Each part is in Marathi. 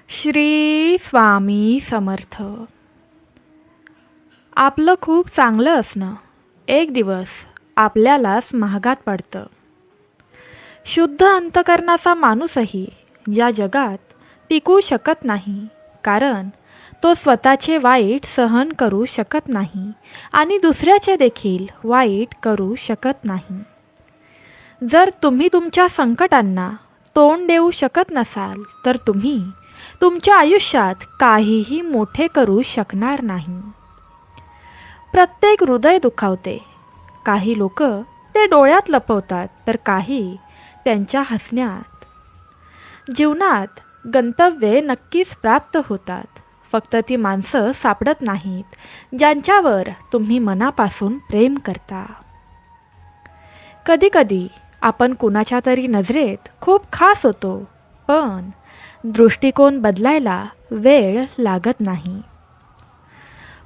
श्री स्वामी समर्थ. आपलं खूप चांगलं असणं एक दिवस आपल्यालाच महागात पडतं. शुद्ध अंतकरणाचा माणूसही या जगात टिकू शकत नाही, कारण तो स्वतःचे वाईट सहन करू शकत नाही आणि दुसऱ्याचे देखील वाईट करू शकत नाही. जर तुम्ही तुमच्या संकटांना तोंड देऊ शकत नसाल तर तुम्ही तुमच्या आयुष्यात काहीही मोठे करू शकणार नाही. प्रत्येक हृदय दुखावते. काही लोक ते डोळ्यात लपवतात तर काही त्यांच्या हसण्यात. जीवनात गंतव्ये नक्कीच प्राप्त होतात, फक्त ती माणसं सापडत नाहीत ज्यांच्यावर तुम्ही मनापासून प्रेम करता. कधीकधी आपण कुणाच्या तरी नजरेत खूप खास होतो, पण दृष्टिकोन बदलायला वेळ लागत नाही.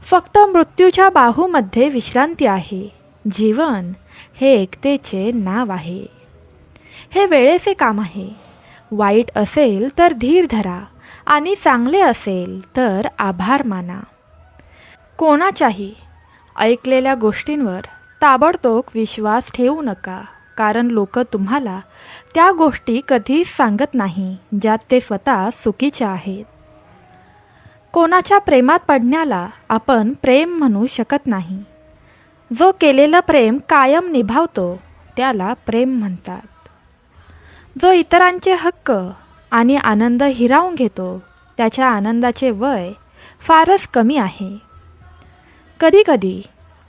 फक्त मृत्यूच्या बाहूमध्ये विश्रांती आहे. जीवन हे एकतेचे नाव आहे. हे वेळेचे काम आहे. वाईट असेल तर धीर धरा आणि चांगले असेल तर आभार माना. कोणाच्याही ऐकलेल्या गोष्टींवर ताबडतोब विश्वास ठेवू नका, कारण लोक तुम्हाला त्या गोष्टी कधीच सांगत नाही ज्यात ते स्वतः चुकीचे आहेत. कोणाच्या प्रेमात पडण्याला आपण प्रेम म्हणू शकत नाही. जो केलेलं प्रेम कायम निभावतो त्याला प्रेम म्हणतात. जो इतरांचे हक्क आणि आनंद हिरावून घेतो त्याच्या आनंदाचे वय फारच कमी आहे. कधीकधी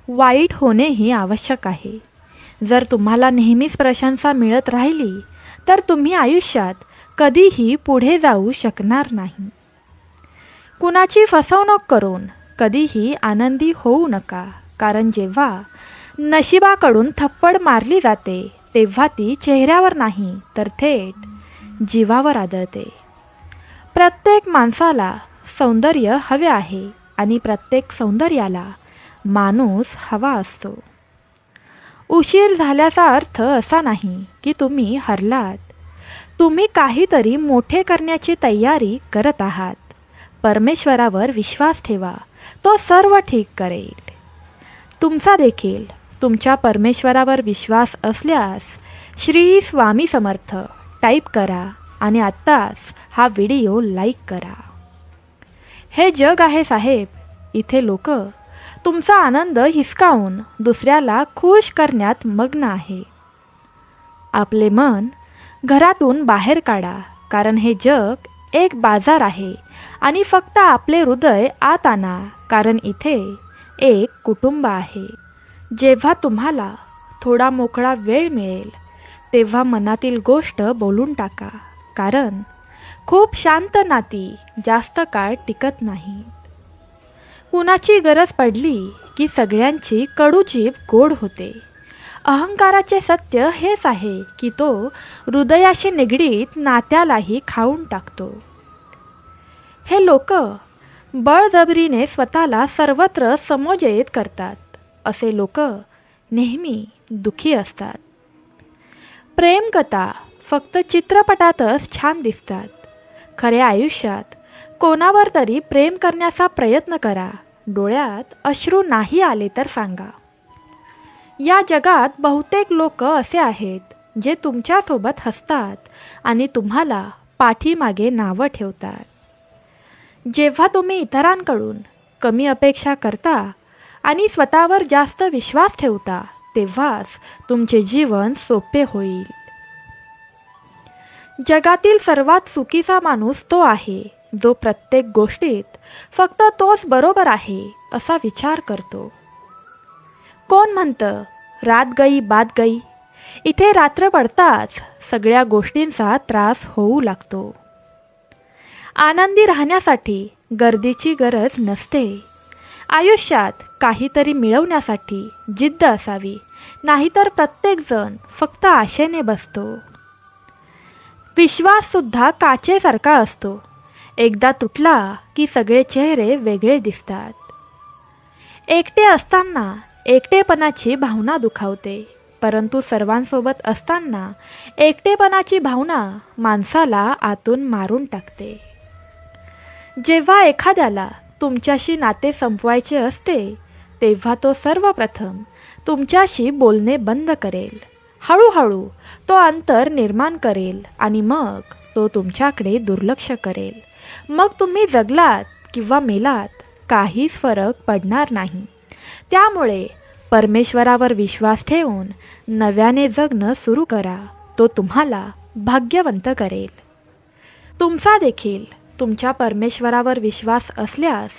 वाईट होणेही आवश्यक आहे. जर तुम्हाला नेहमीच प्रशंसा मिळत राहिली तर तुम्ही आयुष्यात कधीही पुढे जाऊ शकणार नाही. कुणाची फसवणूक करून कधीही आनंदी होऊ नका, कारण जेव्हा नशिबाकडून थप्पड मारली जाते तेव्हा ती चेहऱ्यावर नाही तर थेट जीवावर आदळते. प्रत्येक माणसाला सौंदर्य हवे आहे आणि प्रत्येक सौंदर्याला माणूस हवा असतो. उशीर झाल्याचा अर्थ असा नाही की तुम्ही हरलात. तुम्ही काहीतरी मोठे करण्याची तयारी करत आहात. परमेश्वरावर विश्वास ठेवा, तो सर्व ठीक करेल. तुमचा देखील तुमच्या परमेश्वरावर विश्वास असल्यास श्री स्वामी समर्थ टाईप करा आणि आत्ताच हा व्हिडिओ लाईक करा. हे जग आहे साहेब, इथे लोक तुमचा आनंद हिसकावून दुसऱ्याला खुश करण्यात मग्न आहे. आपले मन घरातून बाहेर काढा, कारण हे जग एक बाजार आहे आणि फक्त आपले हृदय आत आणा, कारण इथे एक कुटुंब आहे. जेव्हा तुम्हाला थोडा मोकळा वेळ मिळेल तेव्हा मनातील गोष्ट बोलून टाका, कारण खूप शांत नाती जास्त काळ टिकत नाहीत. कुणाची गरज पडली की सगळ्यांची कडू जीभ गोड होते. अहंकाराचे सत्य हेच आहे की तो हृदयाशी निगडीत नात्यालाही खाऊन टाकतो. हे लोक बळजबरीने स्वतःला सर्वत्र समोजयित करतात. असे लोक नेहमी दुःखी असतात. प्रेमकथा फक्त चित्रपटातच छान दिसतात. खऱ्या आयुष्यात कोणावर तरी प्रेम करण्याचा प्रयत्न करा. डोळ्यात अश्रू नाही आले तर सांगा. या जगात बहुतेक लोक असे आहेत जे तुमच्यासोबत हसतात आणि तुम्हाला पाठीमागे नावं ठेवतात. जेव्हा तुम्ही इतरांकडून कमी अपेक्षा करता आणि स्वतःवर जास्त विश्वास ठेवता तेव्हाच तुमचे जीवन सोपे होईल. जगातील सर्वात चुकीचा माणूस तो आहे जो प्रत्येक गोष्टीत फक्त तोच बरोबर आहे असा विचार करतो. कोण म्हणतं रात गई बात गई. इथे रात्र पडताच सगळ्या गोष्टींचा त्रास होऊ लागतो. आनंदी राहण्यासाठी गर्दीची गरज नसते. आयुष्यात काहीतरी मिळवण्यासाठी जिद्द असावी, नाहीतर प्रत्येकजण फक्त आशेने बसतो. विश्वाससुद्धा काचेसारखा असतो. एकदा तुटला की सगळे चेहरे वेगळे दिसतात. एकटे असताना एकटेपणाची भावना दुखावते, परंतु सर्वांसोबत असताना एकटेपणाची भावना माणसाला आतून मारून टाकते. जेव्हा एखाद्याला तुमच्याशी नाते संपवायचे असते तेव्हा तो सर्वप्रथम तुमच्याशी बोलणे बंद करेल. हळूहळू तो अंतर निर्माण करेल आणि मग तो तुमच्याकडे दुर्लक्ष करेल. मग तुम्ही जगलात किंवा मेलात काहीच फरक पडणार नाही. त्यामुळे परमेश्वरावर विश्वास ठेवून नव्याने जगणं सुरू करा. तो तुम्हाला भाग्यवंत करेल. तुमचा देखील तुमच्या परमेश्वरावर विश्वास असल्यास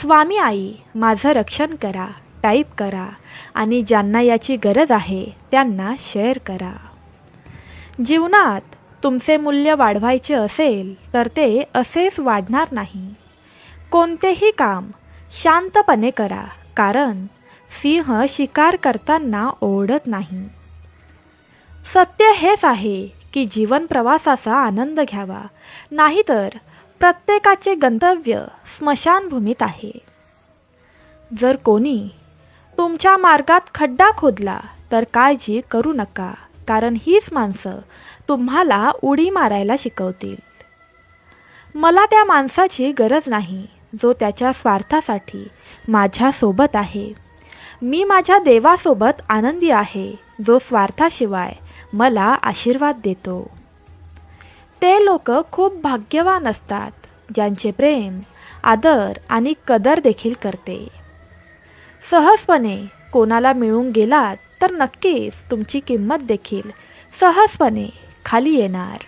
स्वामी आई माझं रक्षण करा टाईप करा आणि ज्यांना याची गरज आहे त्यांना शेअर करा. जीवनात तुमचे मूल्य वाढवायचे असेल तर ते असेच वाढणार नाही. कोणतेही काम शांतपणे करा, कारण सिंह शिकार करताना ओरडत नाही. सत्य हेच आहे की जीवन प्रवासाचा आनंद घ्यावा, नाहीतर प्रत्येकाचे गंतव्य स्मशानभूमीत आहे. जर कोणी तुमच्या मार्गात खड्डा खोदला तर काळजी करू नका, कारण हीच माणसं तुम्हाला उडी मारायला शिकवतील. मला त्या माणसाची गरज नाही जो त्याच्या स्वार्थासाठी माझ्यासोबत आहे. मी माझ्या देवासोबत आनंदी आहे जो स्वार्थाशिवाय मला आशीर्वाद देतो. ते लोक खूप भाग्यवान असतात ज्यांचे प्रेम, आदर आणि कदर देखील करते. सहजपणे कोणाला मिळून गेलात तर नक्कीच तुमची किंमत देखील सहजपणे खाली येणार.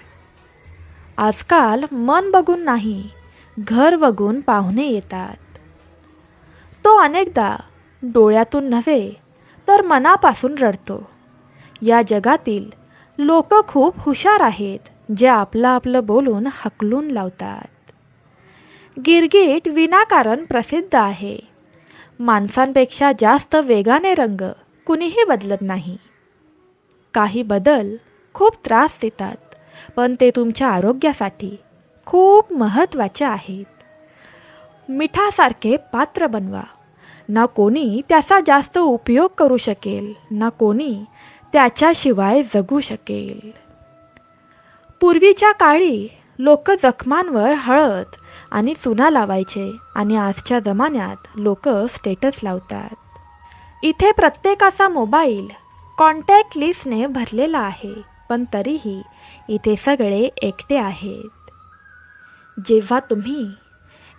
आजकाल मन बघून नाही, घर बघून पाहुणे येतात. तो अनेकदा डोळ्यातून नव्हे तर मनापासून रडतो. या जगातील लोक खूप हुशार आहेत जे आपलं बोलून हकलून लावतात. गिरगीट विनाकारण प्रसिद्ध आहे. माणसांपेक्षा जास्त वेगाने रंग कुणीही बदलत नाही. काही बदल खूप त्रास देतात, पण ते तुमच्या आरोग्यासाठी खूप महत्त्वाचे आहेत. मिठासारखे पात्र बनवा. ना कोणी त्याचा जास्त उपयोग करू शकेल, ना कोणी त्याच्याशिवाय जगू शकेल. पूर्वीच्या काळी लोक जखमांवर हळद आणि चुना लावायचे आणि आजच्या जमान्यात लोक स्टेटस लावतात. इथे प्रत्येकाचा मोबाईल कॉन्टॅक्ट लिस्टने भरलेला आहे, पण तरीही इथे सगळे एकटे आहेत. जेव्हा तुम्ही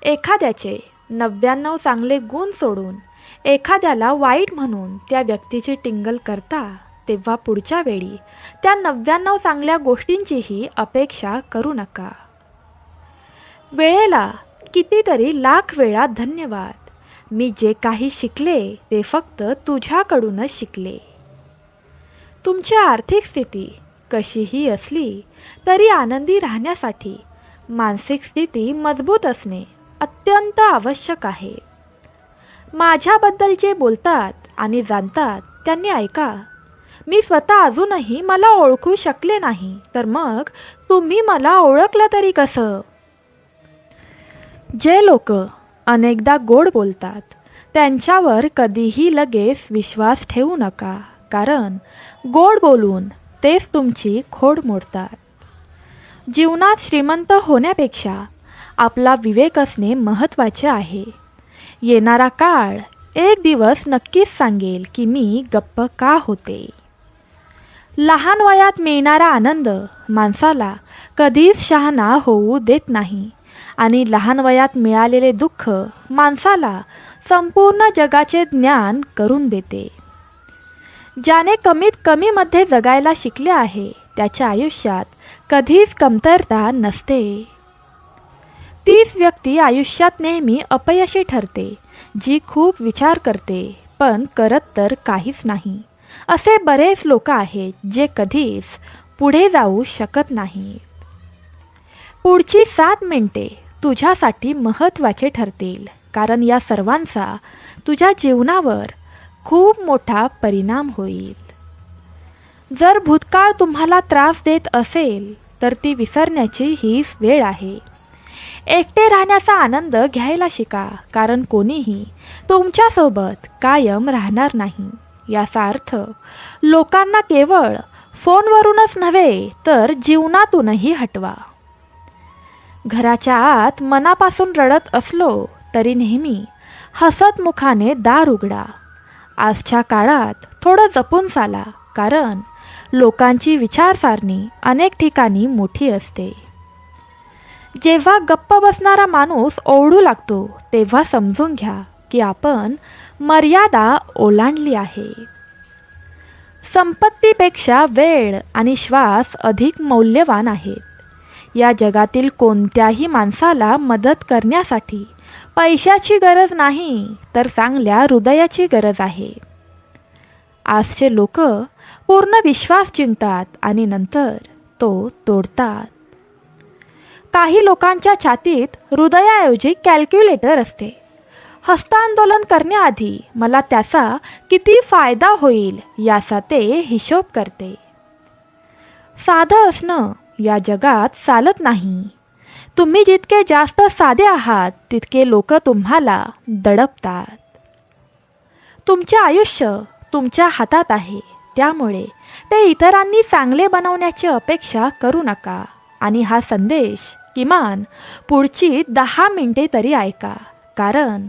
एखाद्याचे 99 चांगले गुण सोडून एखाद्याला वाईट म्हणून त्या व्यक्तीची टिंगल करता, तेव्हा पुढच्या वेळी त्या 99 चांगल्या गोष्टींचीही अपेक्षा करू नका. वेळेला कितीतरी लाख वेळा धन्यवाद. मी जे काही शिकले ते फक्त तुझ्याकडूनच शिकले. तुमची आर्थिक स्थिती कशीही असली तरी आनंदी राहण्यासाठी मानसिक स्थिती मजबूत असणे अत्यंत आवश्यक आहे. माझ्याबद्दल जे बोलतात आणि जाणतात त्यांनी ऐका. मी स्वतः अजूनही मला ओळखू शकले नाही, तर मग तुम्ही मला ओळखलं तरी कसं? जे लोक अनेकदा गोड बोलतात त्यांच्यावर कधीही लगेच विश्वास ठेवू नका, कारण गोड बोलून तेच तुमची खोड मोडतात. जीवनात श्रीमंत होण्यापेक्षा आपला विवेक असणे महत्त्वाचे आहे. येणारा काळ एक दिवस नक्कीच सांगेल की मी गप्प का होते. लहान वयात मिळणारा आनंद माणसाला कधीच शहाणा होऊ देत नाही आणि लहान वयात मिळालेले दुःख माणसाला संपूर्ण जगाचे ज्ञान करून देते. ज्याने कमीत कमीमध्ये जगायला शिकले आहे त्याच्या आयुष्यात कधीच कमतरता नसते. तीच व्यक्ती आयुष्यात नेहमी अपयशी ठरते जी खूप विचार करते पण करत तर काहीच नाही. असे बरेच लोक आहेत जे कधीच पुढे जाऊ शकत नाहीत. पुढची 7 मिनिटे तुझ्यासाठी महत्त्वाचे ठरतील, कारण या सर्वांचा तुझ्या जीवनावर खूप मोठा परिणाम होईल. जर भूतकाळ तुम्हाला त्रास देत असेल तर ती विसरण्याची हीच वेळ आहे. एकटे राहण्याचा आनंद घ्यायला शिका, कारण कोणीही तुमच्यासोबत कायम राहणार नाही. याचा अर्थ लोकांना केवळ फोनवरूनच नव्हे तर जीवनातूनही हटवा. घराच्या आत मनापासून रडत असलो तरी नेहमी हसत मुखाने दार उघडा. आजच्या काळात थोडं जपून चाला, कारण लोकांची विचारसारणी अनेक ठिकाणी मोठी असते. जेव्हा गप्प बसणारा माणूस ओरडू लागतो तेव्हा समजून घ्या की आपण मर्यादा ओलांडली आहे. संपत्तीपेक्षा वेळ आणि श्वास अधिक मौल्यवान आहेत. या जगातील कोणत्याही माणसाला मदत करण्यासाठी पैशाची गरज नाही, तर चांगल्या हृदयाची गरज आहे. आजचे लोक पूर्ण विश्वास जिंकतात आणि नंतर तो तोडतात. काही लोकांच्या छातीत हृदयाऐवजी कॅल्क्युलेटर असते. हस्तांदोलन करण्याआधी मला त्याचा किती फायदा होईल याचा ते हिशोब करते. साधं असणं या जगात चालत नाही. तुम्ही जितके जास्त साधे आहात तितके लोक तुम्हाला दडपतात. तुमचे आयुष्य तुमच्या हातात आहे, त्यामुळे ते इतरांनी चांगले बनवण्याची अपेक्षा करू नका. आणि हा संदेश किमान पुढची 10 मिनिटे तरी ऐका, कारण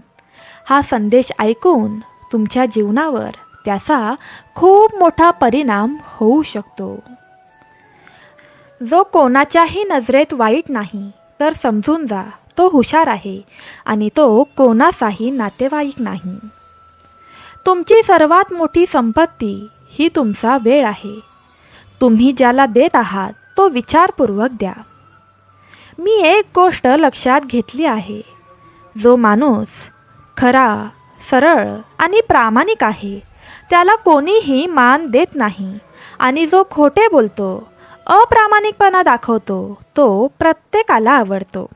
हा संदेश ऐकून तुमच्या जीवनावर त्याचा खूप मोठा परिणाम होऊ शकतो. जो कोणाच्याही नजरेत वाईट नाही, तर समजून जा तो हुशार आहे आणि तो कोणाचाही नातेवाईक नाही. तुमची सर्वात मोठी संपत्ती ही तुमचा वेळ आहे. तुम्ही ज्याला देत आहात तो विचारपूर्वक द्या. मी एक गोष्ट लक्षात घेतली आहे, जो माणूस खरा, सरळ आणि प्रामाणिक आहे त्याला कोणीही मान देत नाही, आणि जो खोटे बोलतो, अप्रामाणिकपणा दाखवतो तो प्रत्येकाला आवडतो.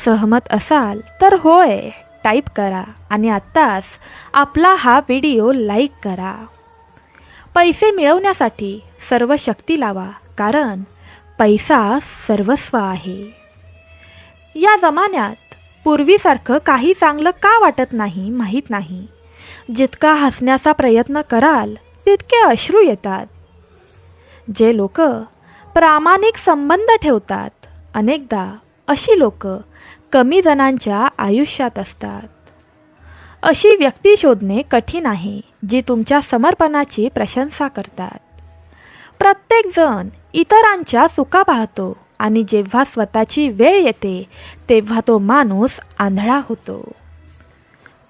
सहमत असाल तर होय टाईप करा आणि आत्ताच आपला हा व्हिडिओ लाईक करा. पैसे मिळवण्यासाठी सर्व शक्ती लावा, कारण पैसा सर्वस्व आहे. या जमान्यात पूर्वीसारखं काही चांगलं का वाटत नाही माहीत नाही. जितका हसण्याचा प्रयत्न कराल तितके अश्रू येतात. जे लोक प्रामाणिक संबंध ठेवतात, अनेकदा अशी लोक कमी जणांच्या आयुष्यात असतात. अशी व्यक्ती शोधणे कठीण आहे जी तुमच्या समर्पणाची प्रशंसा करतात. प्रत्येकजण इतरांच्या सुखा पाहतो आणि जेव्हा स्वतःची वेळ येते तेव्हा तो माणूस आंधळा होतो.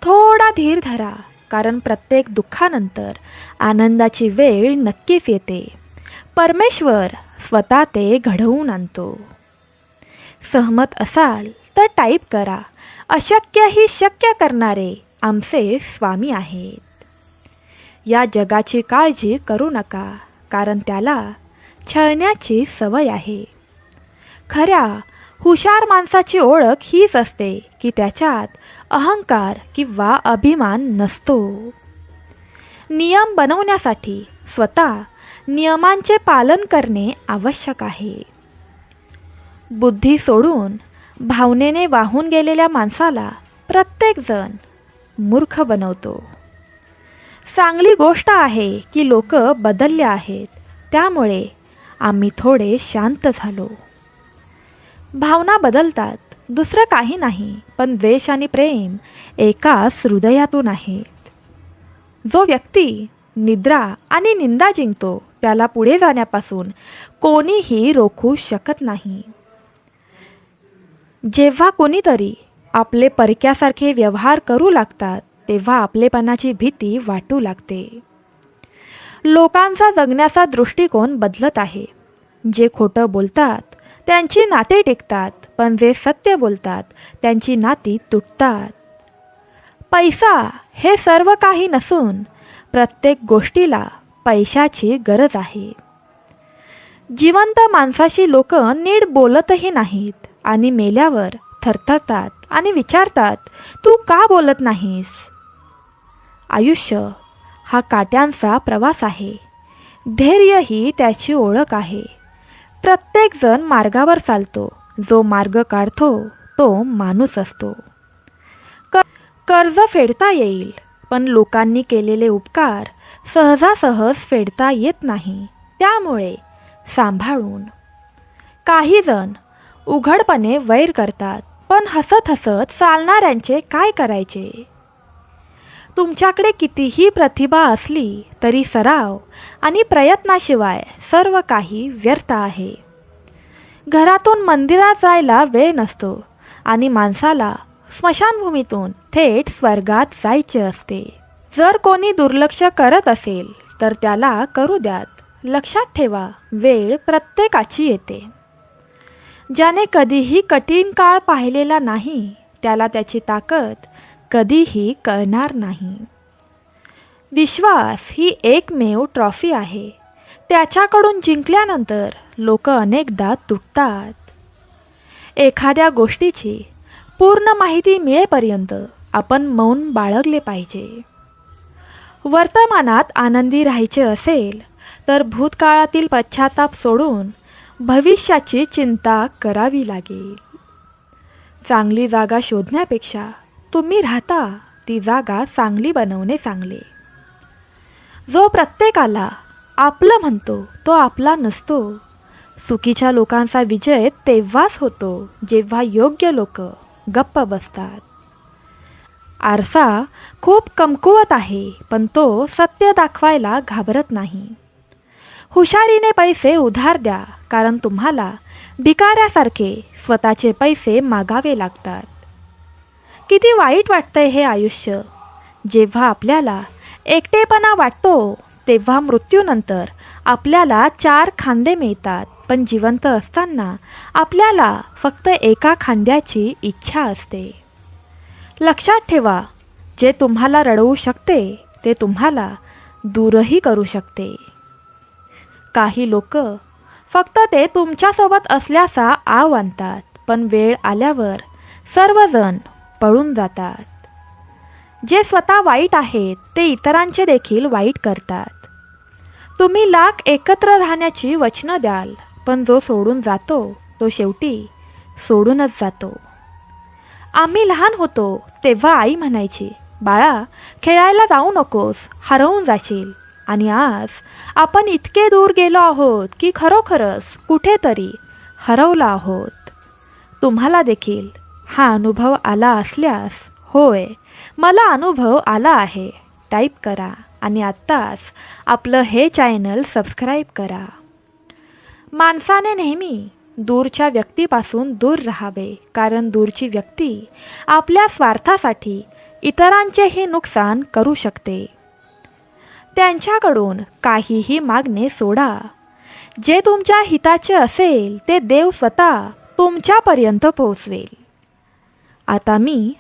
थोडा धीर धरा, कारण प्रत्येक दुःखानंतर आनंदाची वेळ नक्कीच येते. परमेश्वर स्वतः ते घडवून आणतो. सहमत असाल तर टाईप करा. अशक्यही शक्य करणारे आमचे स्वामी आहेत. या जगाची काळजी करू नका, कारण त्याला छळण्याची सवय आहे. खऱ्या हुशार माणसाची ओळख हीच असते की त्याच्यात अहंकार किंवा अभिमान नसतो. नियम बनवण्यासाठी स्वतः नियमांचे पालन करणे आवश्यक आहे. बुद्धी सोडून भावनेने वाहून गेलेल्या माणसाला प्रत्येकजण मूर्ख बनवतो. चांगली गोष्ट आहे की लोक बदलले आहेत, त्यामुळे आम्ही थोडे शांत झालो. भावना बदलतात, दुसरं काही नाही, पण द्वेष आणि प्रेम एकाच हृदयातून आहेत. जो व्यक्ती निद्रा आणि निंदा जिंकतो त्याला पुढे जाण्यापासून कोणीही रोखू शकत नाही. जेव्हा कोणीतरी आपले परक्यासारखे व्यवहार करू लागतात तेव्हा आपलेपणाची भीती वाटू लागते. लोकांचा जगण्याचा दृष्टिकोन बदलत आहे. जे खोटं बोलतात त्यांची नाती टिकतात, पण जे सत्य बोलतात त्यांची नाती तुटतात. पैसा हे सर्व काही नसून प्रत्येक गोष्टीला पैशाची गरज आहे. जिवंत माणसाशी लोक नीट बोलतही नाहीत आणि मेल्यावर थरथरतात आणि विचारतात, तू का बोलत नाहीस? आयुष्य हा काट्यांचा प्रवास आहे. धैर्य ही त्याची ओळख आहे. प्रत्येकजण मार्गावर चालतो, जो मार्ग काढतो तो माणूस असतो. कर्ज फेडता येईल, पण लोकांनी केलेले उपकार सहजासहज फेडता येत नाही, त्यामुळे सांभाळून. काही जण उघडपणे वैर करतात, पण हसत हसत चालणाऱ्यांचे काय करायचे? तुमच्याकडे कितीही प्रतिभा असली तरी सराव आणि प्रयत्नाशिवाय सर्व काही व्यर्थ आहे. घरातून मंदिरात जायला वेळ नसतो आणि माणसाला स्मशानभूमीतून थेट स्वर्गात जायचे असते. जर कोणी दुर्लक्ष करत असेल तर त्याला करू द्यात. लक्षात ठेवा, वेळ प्रत्येकाची येते. ज्याने कधीही कठीण काळ पाहिलेला नाही त्याला त्याची ताकद कधीही कळणार नाही. विश्वास ही एकमेव ट्रॉफी आहे. त्याच्याकडून जिंकल्यानंतर लोक अनेकदा तुटतात. एखाद्या गोष्टीची पूर्ण माहिती मिळेपर्यंत आपण मौन बाळगले पाहिजे. वर्तमानात आनंदी राहायचे असेल तर भूतकाळातील पश्चाताप सोडून भविष्याची चिंता करावी लागेल. चांगली जागा शोधण्यापेक्षा तुम्ही राहता ती जागा चांगली बनवणे चांगले. जो प्रत्येकाला आपलं म्हणतो तो आपला नसतो. चुकीच्या लोकांचा विजय तेव्हाच होतो जेव्हा योग्य लोक गप्प बसतात. आरसा खूप कमकुवत आहे, पण तो सत्य दाखवायला घाबरत नाही. हुशारीने पैसे उधार द्या, कारण तुम्हाला भिकाऱ्यासारखे स्वतःचे पैसे मागावे लागतात. किती वाईट वाटतंय हे आयुष्य. जेव्हा आपल्याला एकटेपणा वाटतो तेव्हा मृत्यूनंतर आपल्याला 4 खांदे मिळतात, पण जिवंत असताना आपल्याला फक्त एका खांद्याची इच्छा असते. लक्षात ठेवा, जे तुम्हाला रडवू शकते ते तुम्हाला दूरही करू शकते. काही लोक फक्त ते तुमच्यासोबत असल्याचा आव आणतात, पण वेळ आल्यावर सर्वजण पळून जातात. जे स्वतः वाईट आहेत ते इतरांचे देखील वाईट करतात. तुम्ही लाख एकत्र राहण्याची वचनं द्याल, पण जो सोडून जातो तो शेवटी सोडूनच जातो. आम्ही लहान होतो तेव्हा आई म्हणायची, बाळा खेळायला जाऊ नकोस, हरवून जाशील. आणि आज आपण इतके दूर गेलो आहोत की खरोखरच कुठेतरी हरवलो आहोत. तुम्हाला देखील हा अनुभव आला असल्यास, होय मला अनुभव आला आहे, टाईप करा आणि आत्ताच आपलं हे चॅनल सबस्क्राईब करा. माणसाने नेहमी दूरच्या व्यक्तीपासून दूर राहावे, कारण दूरची व्यक्ती आपल्या स्वार्थासाठी इतरांचेही नुकसान करू शकते. त्यांच्याकडून काहीही मागणे सोडा. जे तुमच्या हिताचे असेल ते देव स्वतः तुमच्यापर्यंत पोहोचवेल. आता मी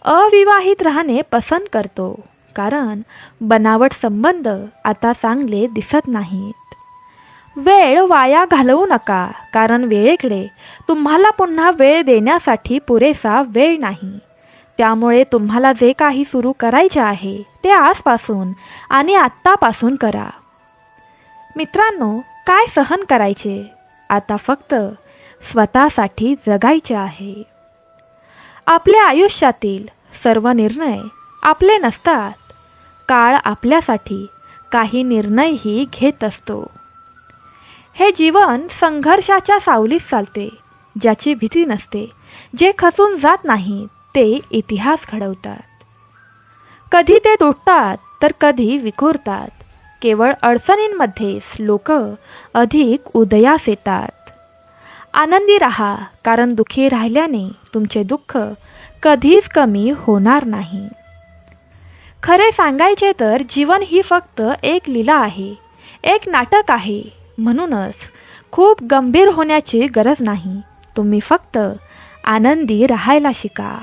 अविवाहित राहणे पसंत करतो, कारण बनावट संबंध आता चांगले दिसत नाहीत. वेळ वाया घालवू नका, कारण वेळेकडे तुम्हाला पुन्हा वेळ देण्यासाठी पुरेसा वेळ नाही. त्यामुळे तुम्हाला जे काही सुरू करायचे आहे ते आजपासून आणि आत्तापासून करा. मित्रांनो, काय सहन करायचे? आता फक्त स्वतःसाठी जगायचे आहे. आपल्या आयुष्यातील सर्व निर्णय आपले नसतात. काळ आपल्यासाठी काही निर्णयही घेत असतो. हे जीवन संघर्षाच्या सावलीत चालते. ज्याची भीती नसते, जे खचून जात नाही ते इतिहास घडवतात. कधी ते तुटतात तर कधी विखुरतात. केवळ अडचणींमध्येच लोक अधिक उदयास येतात. आनंदी राहा, कारण दुःखी राहिल्याने तुमचे दुःख कधीच कमी होणार नाही. खरे सांगायचे तर जीवन ही फक्त एक लीला आहे, एक नाटक आहे. म्हणूनच खूप गंभीर होण्याची गरज नाही. तुम्ही फक्त आनंदी राहायला शिका.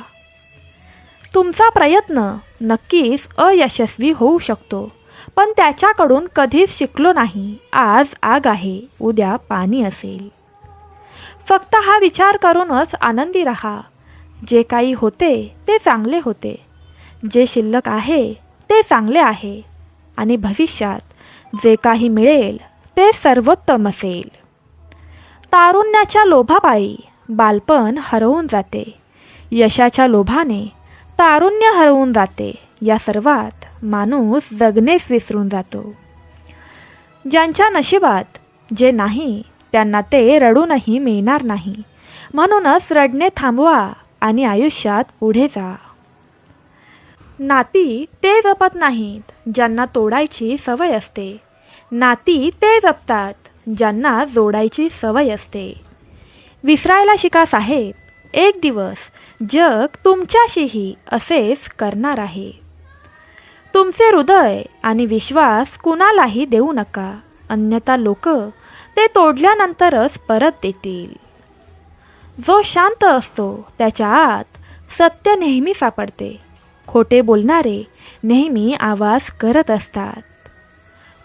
तुमचा प्रयत्न नक्कीच अयशस्वी होऊ शकतो, पण त्याच्याकडून कधीच शिकलो नाही. आज आग आहे, उद्या पाणी असेल. फक्त हा विचार करूनच आनंदी राहा. जे काही होते ते चांगले होते, जे शिल्लक आहे ते चांगले आहे, आणि भविष्यात जे काही मिळेल ते सर्वोत्तम असेल. तारुण्याच्या लोभापायी बालपण हरवून जाते. यशाच्या लोभाने तारुण्य हरवून जाते. या सर्वात माणूस जगणेच विसरून जातो. ज्यांच्या नशिबात जे नाही त्यांना ते रडूनही मिळणार नाही. म्हणूनच रडणे थांबवा आणि आयुष्यात पुढे जा. नाती ते जपत नाहीत ज्यांना तोडायची सवय असते. नाती ते जपतात ज्यांना जोडायची सवय असते. विसरायला शिका साहेब, एक दिवस जग तुमच्याशीही असेच करणार आहे. तुमचे हृदय आणि विश्वास कुणालाही देऊ नका, अन्यथा लोक ते तोडल्यानंतरच परत देतील. जो शांत असतो त्याच्या आत सत्य नेहमी सापडते. खोटे बोलणारे नेहमी आवाज करत असतात.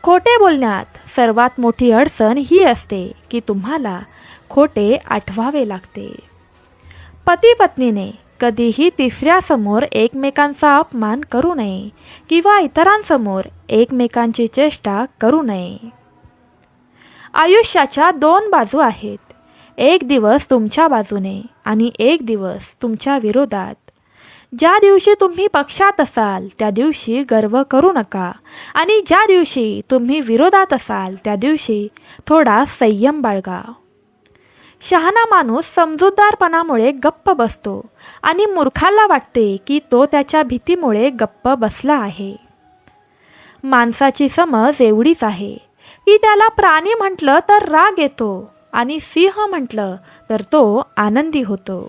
खोटे बोलण्यात सर्वात मोठी अडचण ही असते की तुम्हाला खोटे आठवावे लागते. पती पत्नीने कधीही तिसऱ्यासमोर एकमेकांचा अपमान करू नये किंवा इतरांसमोर एकमेकांची चेष्टा करू नये. आयुष्याच्या 2 बाजू आहेत. एक दिवस तुमच्या बाजूने आणि एक दिवस तुमच्या विरोधात. ज्या दिवशी तुम्ही पक्षात असाल त्या दिवशी गर्व करू नका आणि ज्या दिवशी तुम्ही विरोधात असाल त्या दिवशी थोडा संयम बाळगा. शहाणा माणूस समजूतदारपणामुळे गप्प बसतो आणि मूर्खाला वाटते की तो त्याच्या भीतीमुळे गप्प बसला आहे. माणसाची समज एवढीच आहे की त्याला प्राणी म्हटलं तर राग येतो आणि सिंह म्हटलं तर तो आनंदी होतो.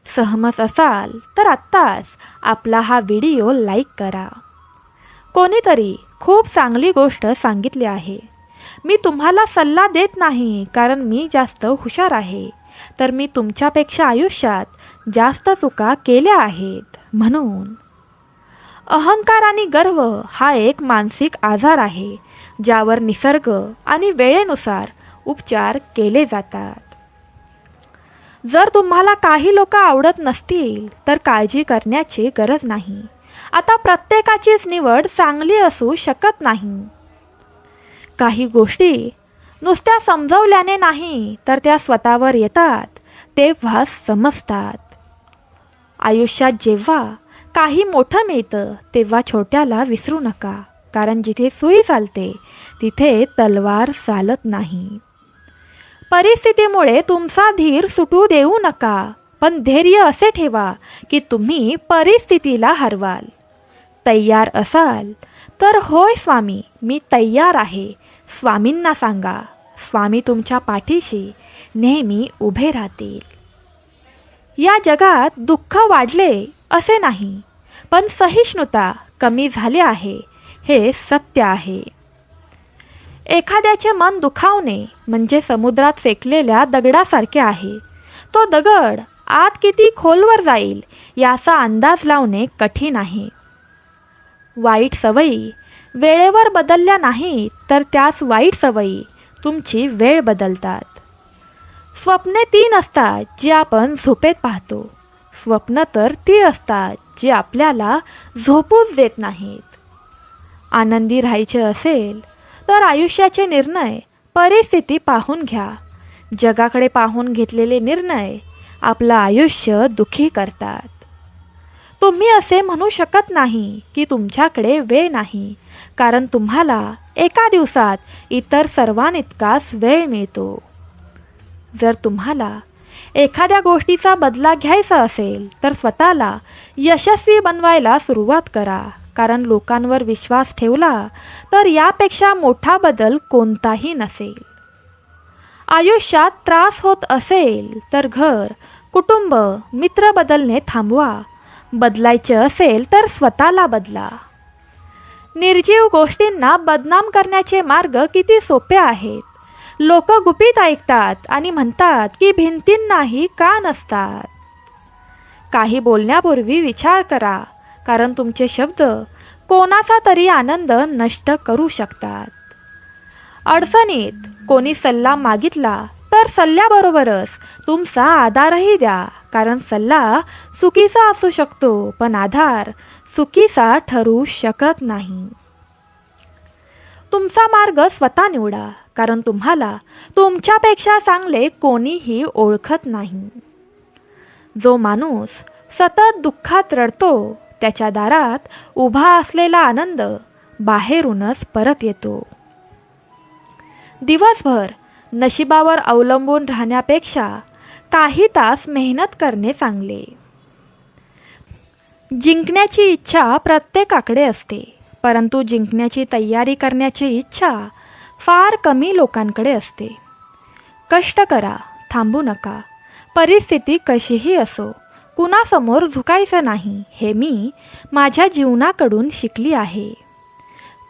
सहमत असाल तर आत्ताच आपला हा व्हिडिओ लाईक करा. कोणीतरी खूप चांगली गोष्ट सांगितली आहे. मी तुम्हाला सल्ला देत नाही कारण मी जास्त हुशार आहे, तर मी तुमच्यापेक्षा आयुष्यात जास्त चुका केल्या आहेत म्हणून. अहंकार आणि गर्व हा एक मानसिक आजार आहे ज्यावर निसर्ग आणि वेळेनुसार उपचार केले जातात. जर तुम्हाला काही लोक आवडत नसतील तर काळजी करण्याची गरज नाही. आता प्रत्येकाचीच निवड चांगली असू शकत नाही. काही गोष्टी नुसत्या समजवल्याने नाही तर त्या स्वतःवर येतात तेव्हा समजतात. आयुष्यात जेव्हा काही मोठं मिळतं तेव्हा छोट्याला विसरू नका, कारण जिथे सुई चालते तिथे तलवार चालत नाही. परिस्थितीमुळे तुमचा धीर सुटू देऊ नका, पण धैर्य असे ठेवा की तुम्ही परिस्थितीला हरवाल. तयार असाल तर होय स्वामी मी तयार आहे स्वामींना सांगा. स्वामी तुमच्या पाठीशी नेहमी उभे राहतील. या जगात दुःख वाढले असे नाही, पण सहिष्णुता कमी झाली आहे हे सत्य आहे. एखाद्याचे मन दुखावणे म्हणजे समुद्रात फेकलेल्या दगडासारखे आहे. तो दगड आत किती खोलवर जाईल याचा अंदाज लावणे कठीण आहे. वाईट सवयी वेळेवर बदलल्या नाहीत तर त्याच वाईट सवयी तुमची वेळ बदलतात. स्वप्ने 3 असतात जी आपण झोपेत पाहतो. स्वप्न तर ती असतात जी आपल्याला झोपूच देत नाहीत. आनंदी राहायचे असेल तर आयुष्याचे निर्णय परिस्थिती पाहून घ्या. जगाकडे पाहून घेतलेले निर्णय आपलं आयुष्य दुःखी करतात. तुम्ही असे म्हणू शकत नाही की तुमच्याकडे वेळ नाही, कारण तुम्हाला एका दिवसात इतर सर्वांइतकाच वेळ मिळतो. जर तुम्हाला एखाद्या गोष्टीचा बदला घ्यायचा असेल तर स्वतःला यशस्वी बनवायला सुरुवात करा, कारण लोकांवर विश्वास ठेवला तर यापेक्षा मोठा बदल कोणताही नसेल. आयुष्यात त्रास होत असेल तर घर, कुटुंब, मित्र बदलणे थांबवा. बदलायचे असेल तर स्वतःला बदला. निर्जीव गोष्टींना बदनाम करण्याचे मार्ग किती सोपे आहेत. लोक गुपित ऐकतात आणि म्हणतात की भिंतींनाही कान असतात. काही बोलण्यापूर्वी विचार करा, कारण तुमचे शब्द कोणाचा तरी आनंद नष्ट करू शकतात. अडचणीत कोणी सल्ला मागितला तर सल्ल्याबरोबरच तुमचा आधारही द्या, कारण सल्ला चुकीचा असू शकतो पण आधार चुकीचा ठरू शकत नाही. तुमचा मार्ग स्वतः निवडा, कारण तुम्हाला तुमच्यापेक्षा चांगले कोणीही ओळखत नाही. जो माणूस सतत दुःखात रडतो त्याच्या दारात उभा असलेला आनंद बाहेरूनच परत येतो. दिवसभर नशिबावर अवलंबून राहण्यापेक्षा काही तास मेहनत करणे चांगले. जिंकण्याची इच्छा प्रत्येकाकडे असते, परंतु जिंकण्याची तयारी करण्याची इच्छा फार कमी लोकांकडे असते. कष्ट करा, थांबू नका. परिस्थिती कशीही असो, कुणासमोर झुकायचं नाही, हे मी माझ्या जीवनाकडून शिकली आहे.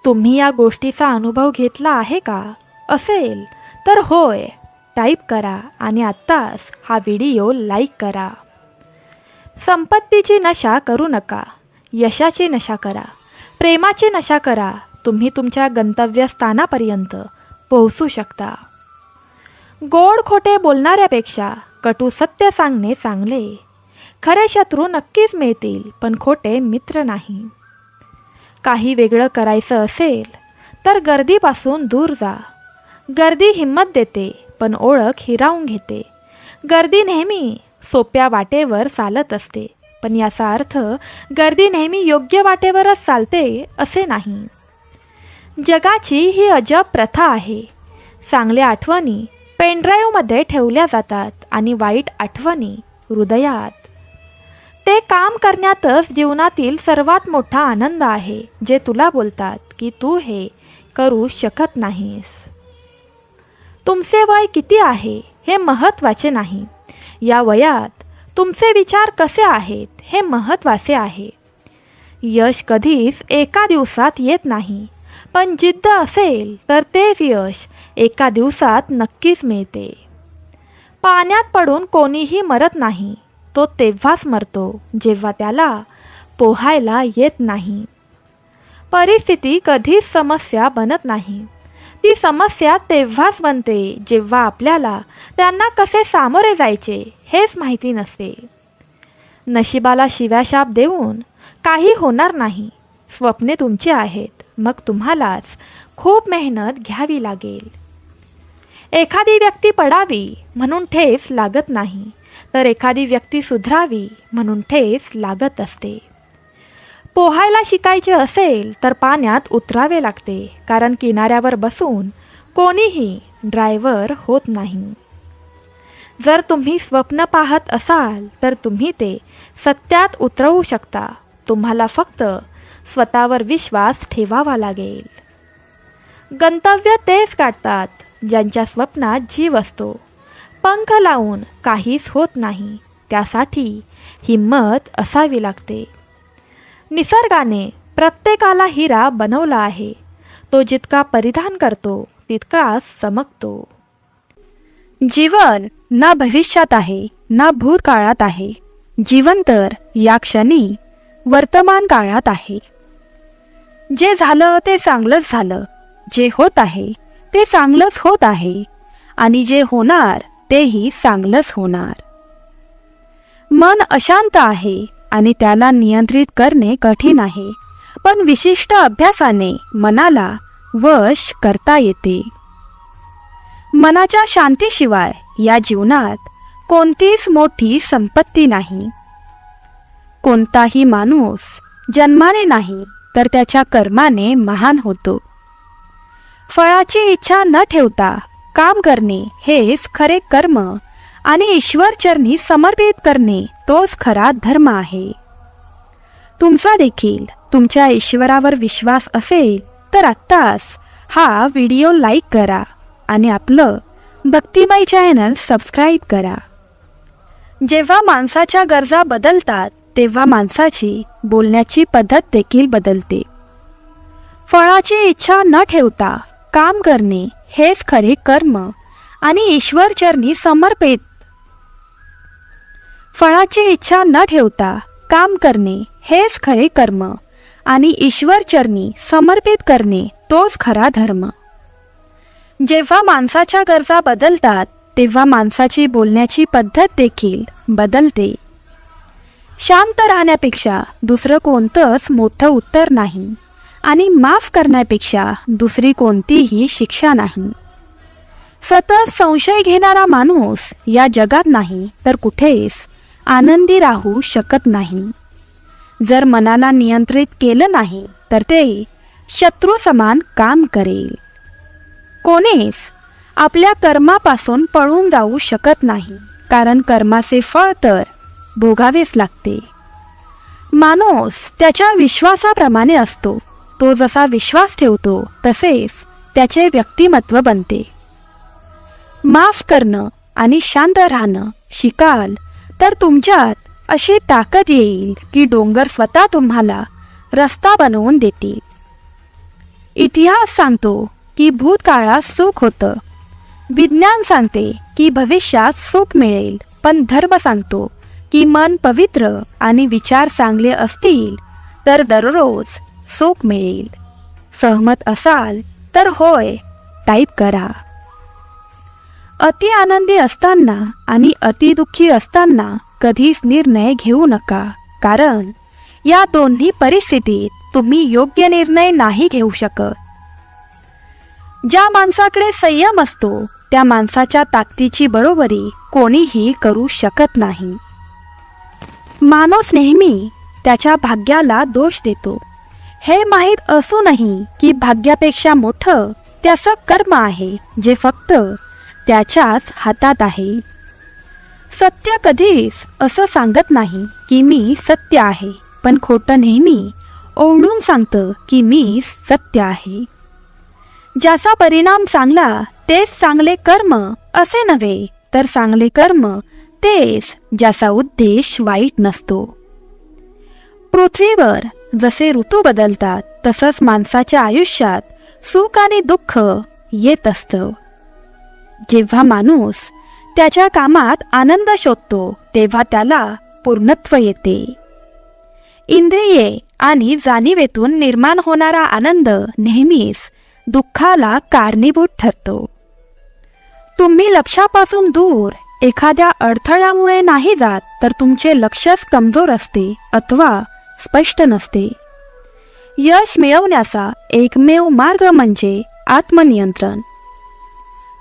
तुम्ही या गोष्टीचा अनुभव घेतला आहे का? असेल तर होय टाईप करा आणि आत्ताच हा व्हिडिओ लाईक करा. संपत्तीची नशा करू नका, यशाची नशा करा, प्रेमाची नशा करा. तुम्ही तुमच्या गंतव्यस्थानापर्यंत पोहोचू शकता. गोड खोटे बोलणाऱ्यापेक्षा कटू सत्य सांगणे चांगले. खरे शत्रू नक्कीच मिळतील, पण खोटे मित्र नाही. काही वेगळं करायचं असेल तर गर्दीपासून दूर जा. गर्दी हिंमत देते, पण ओळख हिरावून घेते. गर्दी नेहमी सोप्या वाटेवर चालत असते, पण याचा अर्थ गर्दी नेहमी योग्य वाटेवरच चालते असे नाही. जगाची ही अजब प्रथा आहे. चांगल्या आठवणी पेनड्राईव्हमध्ये ठेवल्या जातात आणि वाईट आठवणी हृदयात. ते काम करण्यातच जीवनातील सर्वात मोठा आनंद आहे, जे तुला बोलतात की तू हे करू शकत नाहीस. तुमचे वय किती आहे हे महत्त्वाचे नाही. या वयात तुमचे विचार कसे आहेत हे महत्त्वाचे आहे. यश कधीच एका दिवसात येत नाही, पण जिद्द असेल तर तेच यश एका दिवसात नक्कीच मिळते. पाण्यात पडून कोणीही मरत नाही. तो तेव्हाच मरतो जेव्हा त्याला पोहायला येत नाही. परिस्थिती कधीच समस्या बनत नाही. ती समस्या तेव्हाच बनते जेव्हा आपल्याला त्यांना कसे सामोरे जायचे हेच माहिती नसते. नशिबाला शिव्याशाप देऊन काही होणार नाही. स्वप्ने तुमची आहेत, मग तुम्हालाच खूप मेहनत घ्यावी लागेल. एखादी व्यक्ती पडावी म्हणून ठेच लागत नाही, तर एखादी व्यक्ती सुधरावी म्हणून ठेच लागत असते. पोहायला शिकायचे असेल तर पाण्यात उतरावे लागते, कारण किनाऱ्यावर बसून कोणीही ड्रायव्हर होत नाही. जर तुम्ही स्वप्न पाहत असाल तर तुम्ही ते सत्यात उतरवू शकता. तुम्हाला फक्त स्वतःवर विश्वास ठेवावा लागेल. गंतव्य तेच गाठतात ज्यांच्या स्वप्नात जीव असतो. पंख लावून काहीच होत नाही, त्यासाठी हिम्मत असावी लागते. निसर्गाने प्रत्येकाला हिरा बनवला आहे. तो जितका परिधान करतो तितकाच चमकतो. जीवन ना भविष्यात आहे ना भूतकाळात आहे. जीवन तर या क्षणी वर्तमान काळात आहे. जे झालं ते चांगलंच झालं. जे होत आहे ते चांगलंच होत आहे आणि जे होणार तेही चांगलंच होणार. मन अशांत आहे आणि त्याला नियंत्रित करणे कठीण आहे, पण विशिष्ट अभ्यासाने मनाला वश करता येते. मनाच्या शांतीशिवाय या जीवनात कोणतीच मोठी संपत्ती नाही. कोणताही माणूस जन्माने नाही तर त्याच्या कर्माने महान होतो. फळाची इच्छा न ठेवता काम करणे हेच खरे कर्म आणि ईश्वरचरणी समर्पित करणे तोच खरा धर्म आहे. तुमचा देखील तुमच्या ईश्वरावर विश्वास असेल तर आत्ताच हा व्हिडिओ लाईक करा आणि आपलं भक्तिमय चॅनल सबस्क्राईब करा. जेव्हा माणसाच्या गरजा बदलतात तेव्हा माणसाची बोलण्याची पद्धत देखील बदलते. फळाची इच्छा न ठेवता काम करणे हेच खरे कर्म आणि ईश्वरचरणी समर्पित. फळाची इच्छा न ठेवता काम करणे हेच खरे कर्म आणि ईश्वरचरणी समर्पित करणे तोच खरा धर्म. जेव्हा माणसाच्या गरजा बदलतात तेव्हा माणसाची बोलण्याची पद्धत देखील बदलते. शांत राहण्यापेक्षा दुसरं कोणतंच मोठं उत्तर नाही आणि माफ करण्यापेक्षा दुसरी कोणतीही शिक्षा नाही. सतत संशय घेणारा माणूस या जगात नाही तर कुठेच आनंदी राहू शकत नाही. जर मनाला नियंत्रित केलं नाही तर ते शत्रू समान काम करेल. कोणीच आपल्या कर्मापासून पळून जाऊ शकत नाही. कारण कर्माचे फळ तर भोगावेच लागते. माणूस त्याच्या विश्वासाप्रमाणे असतो. तो जसा विश्वास ठेवतो तसेच त्याचे व्यक्तिमत्व बनते. माफ करणं आणि शांत राहणं शिकाल तर तुमच्यात अशी ताकद येईल की डोंगर स्वतः तुम्हाला रस्ता बनवून देतील. इतिहास सांगतो की भूतकाळात सुख होतं. विज्ञान सांगते की भविष्यात सुख मिळेल. पण धर्म सांगतो की मन पवित्र आणि विचार चांगले असतील तर दररोज सुख मिळेल. सहमत असाल तर होय टाईप करा. अति आनंदी असताना आणि अति दुःखी असताना कधीच निर्णय घेऊ नका, कारण या दोन्ही परिस्थितीत तुम्ही योग्य निर्णय नाही घेऊ शकत. ज्या माणसाकडे संयम असतो त्या माणसाच्या ताकदीची बरोबरी कोणीही करू शकत नाही. माणूस नेहमी त्याच्या भाग्याला दोष देतो. हे माहीत असूनही की भाग्यापेक्षा मोठं त्याचं कर्म आहे जे फक्त त्याच्याच हातात आहे. सत्य कधीच असं सांगत नाही की मी सत्य आहे, पण खोटं नेहमी ओरडून सांगतं की मी सत्य आहे. ज्याचा परिणाम चांगला तेच चांगले कर्म असे नव्हे, तर चांगले कर्म तेच ज्याचा उद्देश वाईट नसतो. पृथ्वीवर जसे ऋतू बदलतात तसंच माणसाच्या आयुष्यात सुख आणि दुःख येत असतं. जेव्हा माणूस त्याच्या कामात आनंद शोधतो तेव्हा त्याला पूर्णत्व येते. इंद्रिये आणि जाणीवेतून निर्माण होणारा आनंद नेहमीच दुःखाला कारणीभूत ठरतो. तुम्ही लक्ष्यापासून दूर एखाद्या अडथळ्यामुळे नाही जात तर तुमचे लक्षच कमजोर असते अथवा स्पष्ट नसते. यश मिळवण्याचा एकमेव मार्ग म्हणजे आत्मनियंत्रण.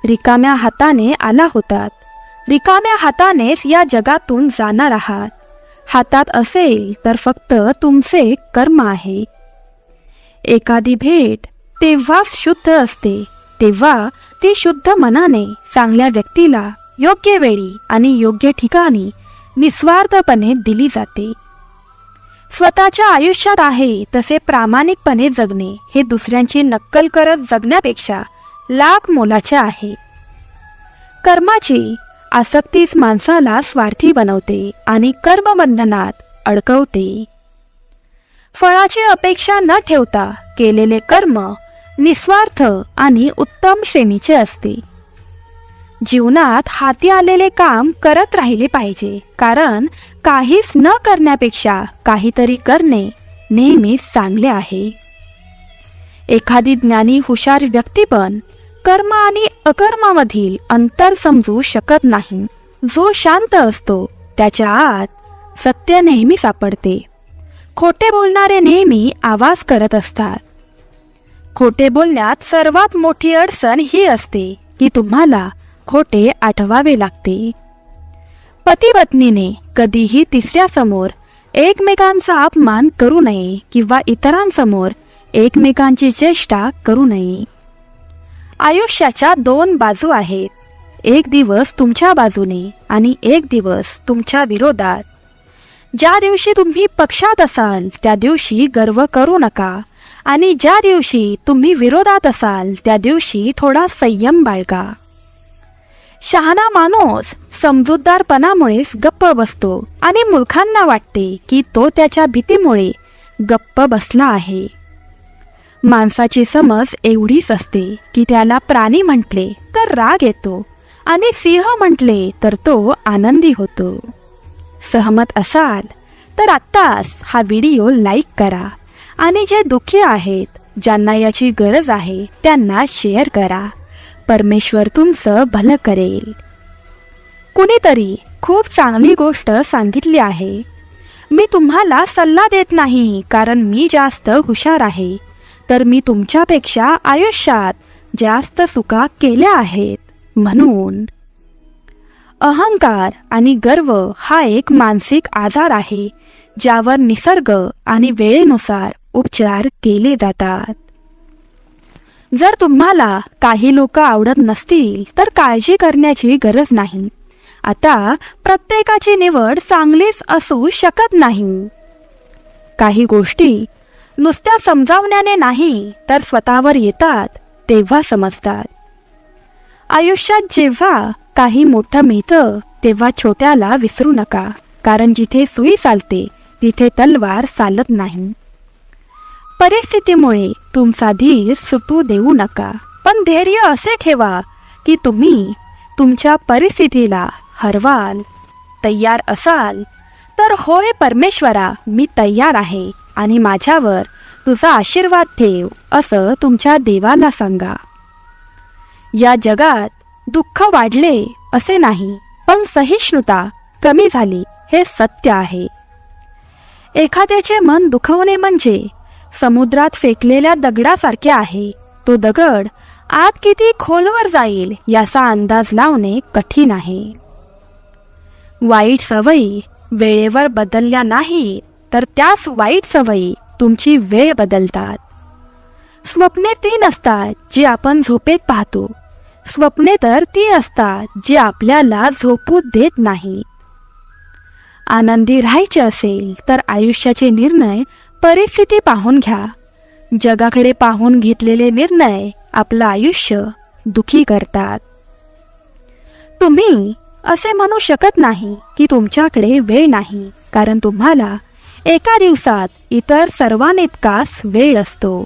रिकाम्या हाताने आला होतात, रिकाम्या हातानेच या जगातून जाणार आहात. हातात असेल तर फक्त तुमचे कर्म आहे. एखादी भेट तेव्हाच शुद्ध असते तेव्हा ती शुद्ध मनाने चांगल्या व्यक्तीला योग्य वेळी आणि योग्य ठिकाणी निस्वार्थपणे दिली जाते. स्वतःच्या आयुष्यात आहे तसे प्रामाणिकपणे जगणे हे दुसऱ्यांची नक्कल करत जगण्यापेक्षा लाख मोलाचे आहे. कर्माची आसक्तीच माणसाला स्वार्थी बनवते आणि कर्मबंधनात अडकवते. फळाची अपेक्षा न ठेवता केलेले कर्म निस्वार्थ आणि उत्तम श्रेणीचे असते. जीवनात हाती आलेले काम करत राहिले पाहिजे, कारण काहीच न करण्यापेक्षा काहीतरी करणे नेहमीच चांगले आहे. एखादी ज्ञानी हुशार व्यक्ती पण कर्म आणि अकर्मामधील अंतर समजू शकत नाही. जो शांत असतो त्याच्या आत सत्य नेहमी सापडते. खोटे बोलणारे नेहमी आवाज करत असतात. खोटे बोलण्यात सर्वात मोठी अडचण ही असते की तुम्हाला खोटे आठवावे लागते. पती पत्नीने कधीही तिसऱ्यासमोर एकमेकांचा अपमान करू नये किंवा इतरांसमोर एकमेकांची चेष्टा करू नये. आयुष्याच्या दोन बाजू आहेत. एक दिवस तुमच्या बाजूने आणि एक दिवस तुमच्या विरोधात. ज्या दिवशी तुम्ही पक्षात असाल त्या दिवशी गर्व करू नका आणि ज्या दिवशी तुम्ही विरोधात असाल त्या दिवशी थोडा संयम बाळगा. शहाणा माणूस समजूतदारपणामुळेच गप्प बसतो आणि मूर्खांना वाटते की तो त्याच्या भीतीमुळे गप्प बसला आहे. माणसाची समज एवढीच असते की त्याला प्राणी म्हटले तर राग येतो आणि सिंह म्हटले तर तो आनंदी होतो. सहमत असाल तर आत्ताच हा व्हिडिओ लाईक करा आणि जे दुःखी आहेत, ज्यांना याची गरज आहे, त्यांना शेअर करा. परमेश्वर तुमचं भलं करेल. कुणीतरी खूप चांगली गोष्ट सांगितली आहे. मी तुम्हाला सल्ला देत नाही कारण मी जास्त हुशार आहे, तर मी तुमच्यापेक्षा आयुष्यात जास्त चुका केल्या आहेत म्हणून. अहंकार आणि गर्व हा एक मानसिक आजार आहे ज्यावर निसर्ग आणि वेळेनुसार उपचार केले जातात. जर तुम्हाला काही लोक आवडत नसतील तर काळजी करण्याची गरज नाही. आता प्रत्येकाची निवड चांगलीच असू शकत नाही. काही गोष्टी नुसत्या समजावण्याने नाही तर स्वतःवर येतात तेव्हा समजतात. आयुष्यात जेव्हा काही मोठं मिळतं तेव्हा छोट्याला विसरू नका, कारण जिथे सुई चालते तिथे तलवार चालत नाही. परिस्थितीमुळे तुमचा धीर सुटू देऊ नका, पण धैर्य असे ठेवा की तुम्ही तुमच्या परिस्थितीला हरवाल. तयार असाल तर होय परमेश्वरा, मी तयार आहे आणि माझ्यावर तुझा आशीर्वाद ठेव असं तुमच्या देवाला सांगा. या जगात दुःख वाढले असे नाही, पण सहिष्णुता कमी झाली हे सत्य आहे. एखाद्याचे मन दुखवणे म्हणजे समुद्रात फेकलेल्या दगडासारखे आहे. तो दगड आत किती खोलवर जाईल याचा अंदाज लावणे कठीण आहे. वाईट सवयी वेळेवर बदलल्या नाही तर त्याच वाईट सवयी तुमची वेळ बदलतात. स्वप्ने ती नसतात जी आपण झोपेत पाहतो, स्वप्ने तर ती असतात जी आपल्याला झोपू देत नाही. आनंदी राहायचे असेल तर आयुष्याचे निर्णय परिस्थिती पाहून घ्या. जगाकडे पाहून घेतलेले निर्णय आपलं आयुष्य दुखी करतात. तुम्ही असे म्हणू शकत नाही की तुमच्याकडे वेळ नाही, कारण तुम्हाला एका दिवसात इतर सर्वांइतकाच वेळ असतो.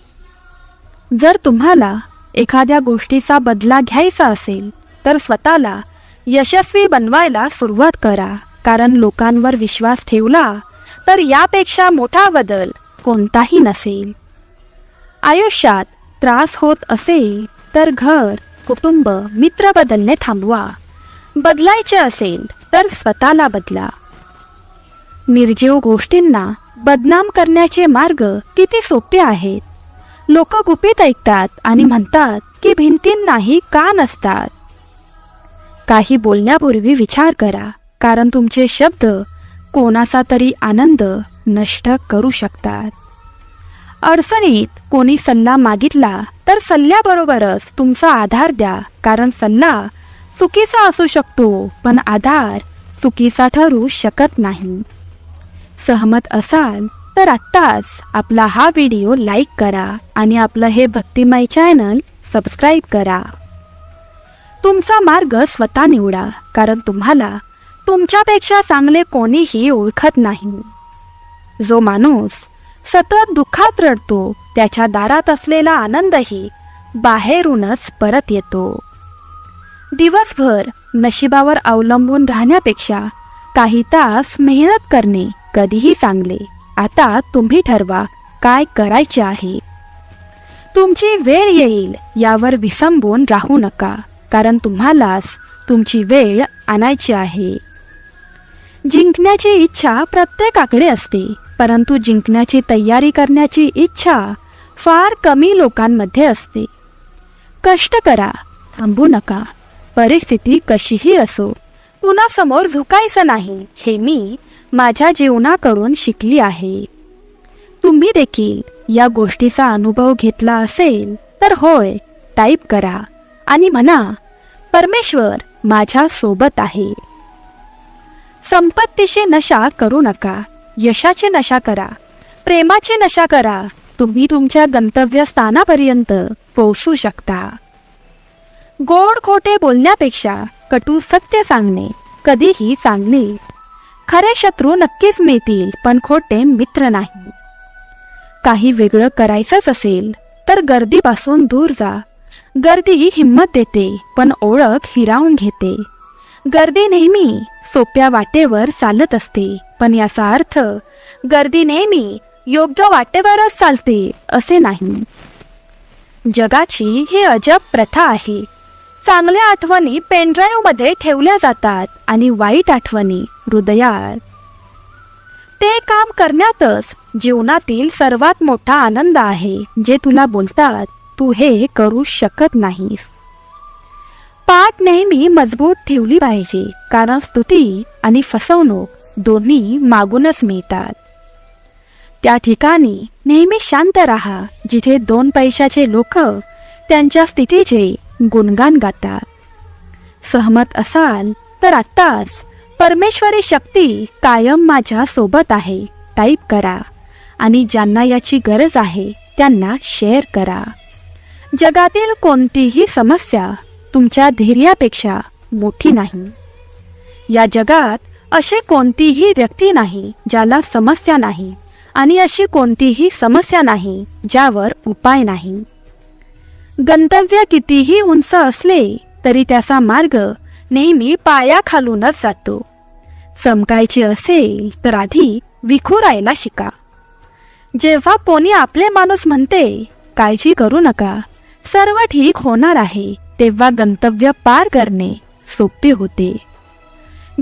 जर तुम्हाला एखाद्या गोष्टीचा बदला घ्यायचा असेल तर स्वतःला यशस्वी बनवायला सुरुवात करा, कारण लोकांवर विश्वास ठेवला तर यापेक्षा मोठा बदल कोणताही नसेल. आयुष्यात त्रास होत असेल तर घर, कुटुंब, मित्र बदलणे थांबवा. बदलायचे असेल तर स्वतःला बदला. निर्जीव गोष्टींना बदनाम करण्याचे मार्ग किती सोपे आहेत. लोक गुपित ऐकतात आणि म्हणतात की भिंतींनाही कान असतात. काही बोलण्यापूर्वी विचार करा, कारण तुमचे शब्द कोणाचा तरी आनंद नष्ट करू शकतात. अडचणीत कोणी सल्ला मागितला तर सल्ल्याबरोबरच तुमचा आधार द्या, कारण सल्ला चुकीचा असू शकतो पण आधार चुकीचा ठरू शकत नाही. सहमत असाल तर आत्ताच आपला हा व्हिडिओ लाईक करा आणि आपलं हे भक्तिमय चॅनल सबस्क्राईब करा. तुमचा मार्ग स्वतः निवडा, कारण तुम्हाला तुमच्यापेक्षा चांगले कोणीही ओळखत नाही. जो माणूस सतत दुःखात रडतो त्याच्या दारात असलेला आनंदही बाहेरूनच परत येतो. दिवसभर नशिबावर अवलंबून राहण्यापेक्षा काही तास मेहनत करणे कधीही चांगले. आता तुम्ही ठरवा काय करायचे आहे. तुमची वेळ येईल यावर विसंबून राहू नका, कारण तुम्हालाच तुमची वेळ आणायची आहे. जिंकण्याची इच्छा प्रत्येकाकडे असते, परंतु जिंकण्याची तयारी करण्याची इच्छा फार कमी लोकांमध्ये असते. कष्ट करा, थांबू नका. परिस्थिती कशीही असो, कुणासमोर झुकायचं नाही हे मी माझ्या जीवनाकडून शिकली आहे. तुम्ही देखील या गोष्टीचा अनुभव घेतला असेल तर होय टाईप करा आणि म्हणा, परमेश्वर माझ्या सोबत आहे. संपत्तीची नशा करू नका, यशाची नशा करा, प्रेमाची नशा करा. तुम्ही तुमच्या गंतव्यस्थानापर्यंत पोहोचू शकता. गोड खोटे बोलण्यापेक्षा कटू सत्य सांगणे कधीही चांगले. खरे शत्रू नक्कीच मिळतील, पण खोटे मित्र नाही. काही वेगळं करायचंच असेल तर गर्दीपासून दूर जा. गर्दी हिंमत देते पण ओळख हिरावून घेते. गर्दी नेहमी सोप्या वाटेवर चालत असते, पण याचा अर्थ गर्दी नेहमी योग्य वाटेवरच चालते असे नाही. जगाची ही अजब प्रथा आहे. चांगल्या आठवणी पेनड्राईव्ह मध्ये ठेवल्या जातात आणि वाईट आठवणी हृदयात. ते काम करण्यातच जीवनातील सर्वात मोठा आनंद आहे, जे तुला बोलतात तू हे करू शकत नाहीस. पाठ नेहमी मजबूत ठेवली पाहिजे, कारण स्तुती आणि फसवणूक दोन्ही मागूनच मिळतात. त्या ठिकाणी नेहमी शांत राहा जिथे 2 पैशाचे लोक त्यांच्या स्थितीचे गुणगान गातात. सहमत असाल तर आत्ताच परमेश्वरी शक्ती कायम माझ्या सोबत आहे टाईप करा आणि ज्यांना याची गरज आहे त्यांना शेअर करा. जगातील कोणतीही समस्या तुमच्या धैर्यापेक्षा मोठी नाही. या जगात अशी कोणतीही व्यक्ती नाही ज्याला समस्या नाही आणि अशी कोणतीही समस्या नाही ज्यावर उपाय नाही. गंतव्य कितीही उंच असले तरी त्याचा मार्ग नेहमी पायाखालूनच जातो. चमकायचे असेल तर आधी विखुरायला शिका. जेव्हा कोणी आपले माणूस म्हणते काळजी करू नका, सर्व ठीक होणार आहे, तेव्हा गंतव्य पार करणे सोपे होते.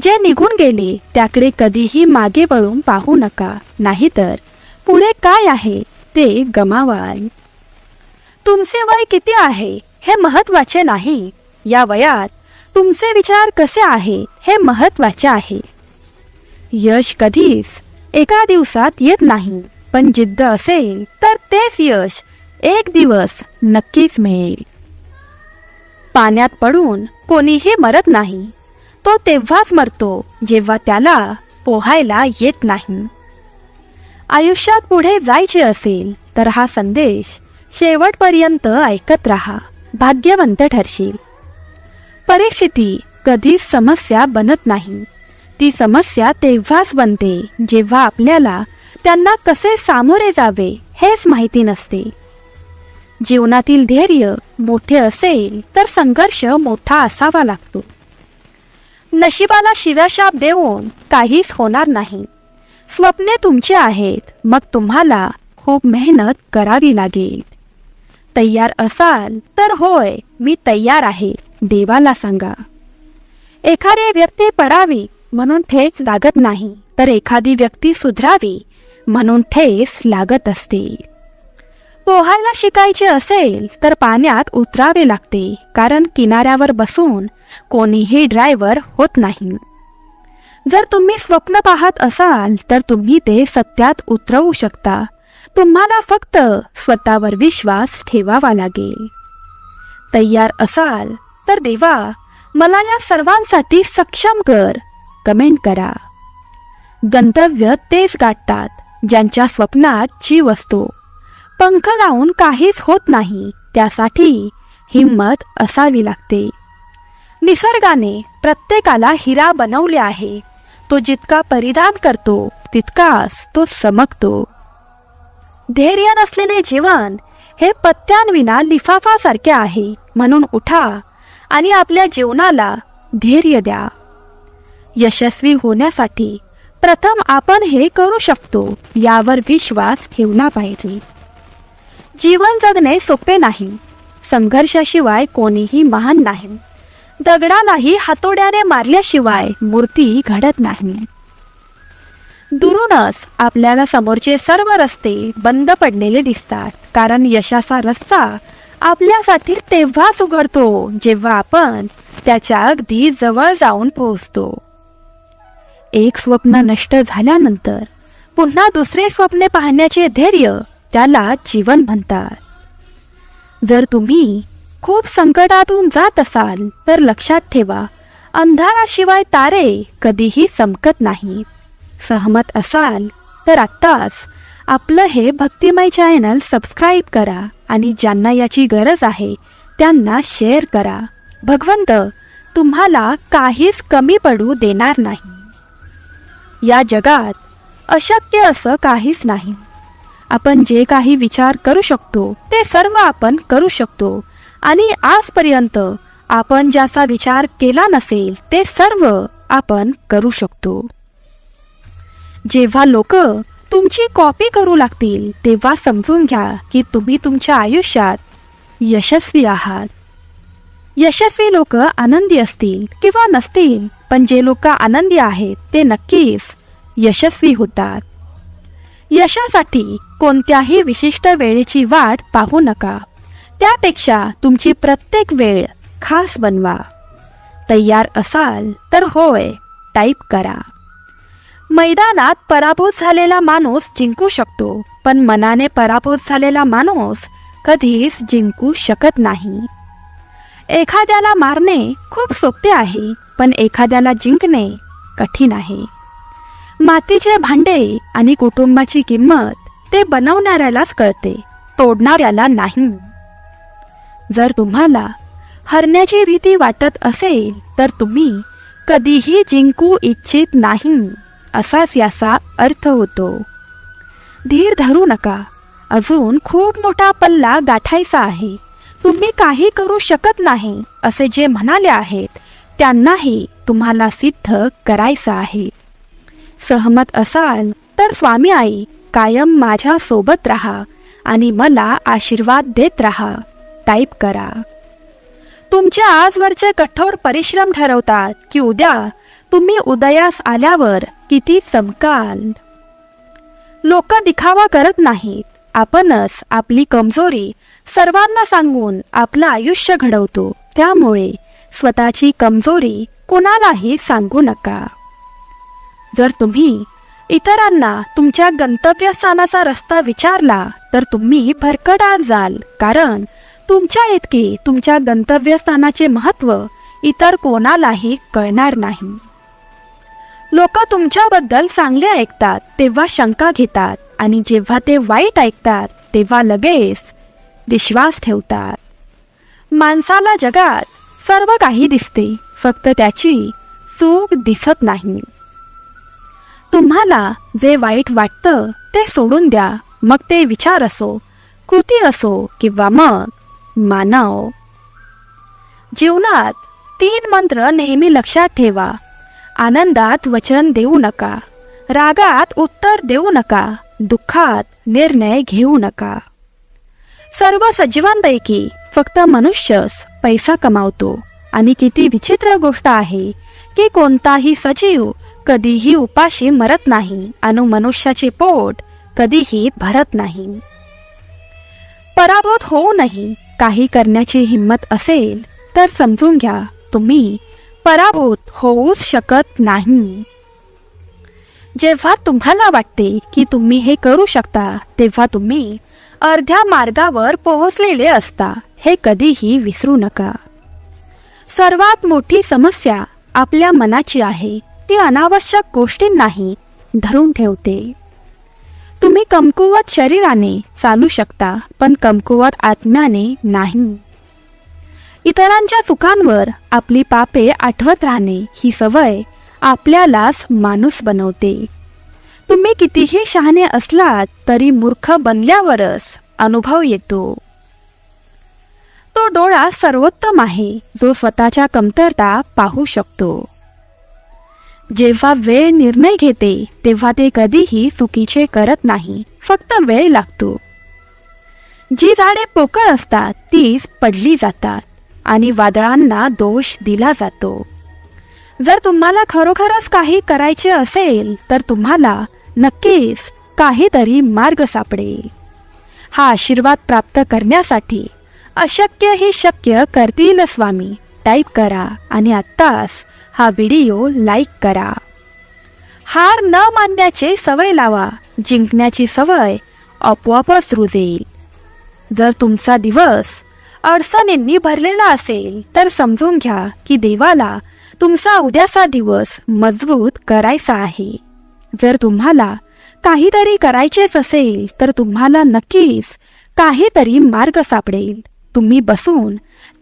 जे निघून गेले त्याकडे कधीही मागे वळून पाहू नका, नाहीतर पुढे काय आहे ते गमावाल. तुमचे वय किती आहे हे महत्वाचे नाही, या वयात तुमचे विचार कसे आहेत हे महत्वाचे आहे. यश कधीच एका दिवसात येत नाही, पण जिद्द असेल तर तेच यश एक दिवस नक्कीच मिळेल. पाण्यात पडून कोणीही मरत नाही, तो तेव्हाच मरतो जेव्हा त्याला पोहायला येत नाही. आयुष्यात पुढे जायचे असेल तर हा संदेश शेवटपर्यंत ऐकत राहा, भाग्यवंत ठरशील. परिस्थिती कधीच समस्या बनत नाही, ती समस्या तेव्हाच बनते जेव्हा आपल्याला त्यांना कसे सामोरे जावे हेच माहिती नसते. जीवनातील धैर्य मोठे असेल तर संघर्ष मोठा असावा लागतो. नशिबाला शिव्याशाप देऊन काहीच होणार नाही. स्वप्ने तुमची आहेत, मग तुम्हाला खूप मेहनत करावी लागेल. तयार असाल तर होय मी तयार आहे देवाला सांगा. एखादी व्यक्ती पडावी म्हणून ठेच लागत नाही, तर एखादी व्यक्ती सुधरावी म्हणून ठेस लागत असते. पोहायला शिकायचे असेल तर पाण्यात उतरावे लागते, कारण किनाऱ्यावर बसून कोणीही ड्रायव्हर होत नाही. जर तुम्ही स्वप्न पाहत असाल तर तुम्ही ते सत्यात उतरवू शकता. तुम्हाला फक्त स्वतःवर विश्वास ठेवावा लागेल. तयार असाल तर देवा मला या सर्वांसाठी सक्षम कर कमेंट करा. गंतव्य तेच गाठतात ज्यांच्या स्वप्नात जीव असतो. पंख लावून काहीच होत नाही, त्यासाठी हिम्मत असावी लागते. निसर्गाने प्रत्येकाला हिरा बनवले आहे. तो जितका परिधान करतो तितकाच तो चमकतो. धैर्य नसलेले जीवन हे पत्त्यांविना लिफाफासारखे आहे. म्हणून उठा आणि आपल्या जीवनाला धैर्य द्या. यशस्वी होण्यासाठी प्रथम आपण हे करू शकतो यावर विश्वास ठेवला पाहिजे. जीवन जगणे सोपे नाही. संघर्षाशिवाय कोणीही महान नाही. दगडालाही हातोड्याने मारल्याशिवाय मूर्ती घडत नाही. दुरूनच आपल्याला समोरचे सर्व रस्ते बंद पडलेले दिसतात, कारण यशाचा रस्ता आपल्यासाठी तेव्हाच उघडतो जेव्हा आपण त्याच्या अगदी जवळ जाऊन पोहोचतो. एक स्वप्न नष्ट झाल्यानंतर पुन्हा दुसरे स्वप्ने पाहण्याचे धैर्य त्याला जीवन म्हणतात. जर तुम्ही खूप संकटातून जात असाल तर लक्षात ठेवा, अंधाराशिवाय तारे कधीही चमकत नाहीत. सहमत असाल तर आत्ताच आपलं हे भक्तिमय चॅनल सबस्क्राईब करा आणि ज्यांना याची गरज आहे त्यांना शेअर करा. भगवंत तुम्हाला काहीच कमी पडू देणार नाही. या जगात अशक्य असं काहीच नाही. आपण जे काही विचार करू शकतो ते सर्व आपण करू शकतो, आणि आजपर्यंत आपण ज्याचा विचार केला नसेल ते सर्व आपण करू शकतो. जेव्हा लोक तुमची कॉपी करू लागतील तेव्हा समजून घ्या की तुम्ही तुमच्या आयुष्यात यशस्वी आहात. यशस्वी लोक आनंदी असतील किंवा नसतील, पण जे लोक आनंदी आहेत ते नक्कीच यशस्वी होतात. यशासाठी कोणत्याही विशिष्ट वेळेची वाट पाहू नका, त्यापेक्षा तुमची प्रत्येक वेळ खास बनवा. तयार असाल तर होय टाईप करा. मैदानात पराभूत झालेला माणूस जिंकू शकतो, पण मनाने पराभूत झालेला माणूस कधीच जिंकू शकत नाही. एखाद्याला मारणे खूप सोपे आहे, पण एखाद्याला जिंकणे कठीण आहे. मातीचे भांडे आणि कुटुंबाची किंमत ते बनवणाऱ्यालाच कळते, तोडणाऱ्याला नाही. जर तुम्हाला हरण्याची भीती वाटत असेल तर तुम्ही कधीही जिंकू इच्छित नाही, असाच याचा अर्थ होतो. धीर धरू नका, अजून खूप मोठा पल्ला गाठायचा आहे. तुम्ही काही करू शकत नाही असे जे म्हणाले आहेत त्यांनाही तुम्हाला सिद्ध करायचं आहे. सहमत असाल तर स्वामी आई कायम माझ्या सोबत राहा आणि मला आशीर्वाद देत राहा टाईप करा. तुमच्या आजवरचे कठोर परिश्रम ठरवतात की उद्या तुम्ही उदयास आल्यावर किती चमकाल. लोक दिखावा करत नाहीत, आपणच आपली कमजोरी सर्वांना सांगून आपलं आयुष्य घडवतो. त्यामुळे स्वतःची कमजोरी कोणालाही सांगू नका. जर तुम्ही इतरांना तुमच्या गंतव्यस्थानाचा रस्ता विचारला तर तुम्ही भरकटात जाल, कारण तुमच्या इतके तुमच्या गंतव्यस्थानाचे महत्त्व इतर कोणालाही कळणार नाही. लोक तुमच्याबद्दल चांगले ऐकतात तेव्हा शंका घेतात आणि जेव्हा ते वाईट ऐकतात तेव्हा लगेच विश्वास ठेवतात. माणसाला जगात सर्व काही दिसते, फक्त त्याची चूक दिसत नाही. तुम्हाला जे वाईट वाटतं ते सोडून द्या, मग ते विचार असो, कृती असो किंवा मग मानव. जीवनात 3 मंत्र नेहमी लक्षात ठेवा. आनंदात वचन देऊ नका, रागात उत्तर देऊ नका, दुःखात निर्णय घेऊ नका. सर्व सजीवांपैकी फक्त मनुष्यच पैसा कमावतो आणि किती विचित्र गोष्ट आहे की कोणताही सजीव कधीही उपाशी मरत नाही आणि मनुष्याचे पोट कधीही भरत नाही. पराभूत होऊनही काही करण्याची हिंमत असेल तर समजून घ्या, तुम्ही पराभूत होऊच शकत नाही. जेव्हा तुम्हाला वाटते की तुम्ही हे करू शकता तेव्हा तुम्ही अर्ध्या मार्गावर पोहोचलेले असता, हे कधीही विसरू नका. सर्वात मोठी समस्या आपल्या मनाची आहे, ती अनावश्यक गोष्टींनाही धरून ठेवते. तुम्ही कमकुवत शरीराने चालू शकता पण कमकुवत आत्म्याने नाही. इतरांच्या सुखांवर आपली पापे आठवत राहणे ही सवय आपल्यालाच माणूस बनवते. तुम्ही कितीही शहाणे असलात तरी मूर्ख बनल्यावरच अनुभव येतो. तो डोळा सर्वोत्तम आहे जो स्वतःच्या कमतरता पाहू शकतो. जेव्हा वेळ निर्णय घेते तेव्हा ते कधीही चुकीचे करत नाही, फक्त वेळ लागतो. जी झाडे पोकळ असतात तीच पडली जातात आणि वादळांना दोष दिला जातो. जर तुम्हाला खरोखरच काही करायचे असेल तर तुम्हाला नक्कीच काहीतरी मार्ग सापडेल. हा आशीर्वाद प्राप्त करण्यासाठी अशक्य ही शक्य करतील स्वामी टाईप करा आणि आत्ताच हा व्हिडिओ लाईक करा. हार न मानण्याची सवय लावा, जिंकण्याची सवय आपोआपच रुजेल. जर तुमचा दिवस अडचणींनी भरलेला असेल तर समजून घ्या की देवाला तुमचा उद्याचा दिवस मजबूत करायचा आहे. जर तुम्हाला काहीतरी करायचेच असेल तर तुम्हाला नक्कीच काहीतरी मार्ग सापडेल. तुम्ही बसून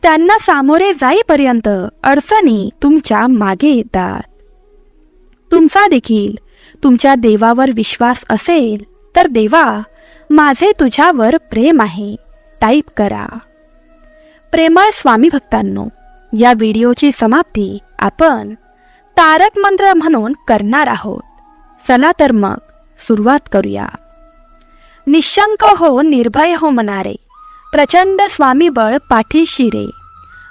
त्यांना सामोरे जाईपर्यंत अडचणी तुमच्या मागे येतात. तुमचा देखील तुमच्या देवावर विश्वास असेल तर देवा माझे तुझ्यावर प्रेम आहे टाईप करा. प्रेमळ स्वामी भक्तांनो, या व्हिडिओची समाप्ती आपण तारक मंत्र म्हणून करणार आहोत. चला तर मग सुरुवात करूया. निशंक हो निर्भय हो मनारे, प्रचंड स्वामी बळ पाठीशी रे.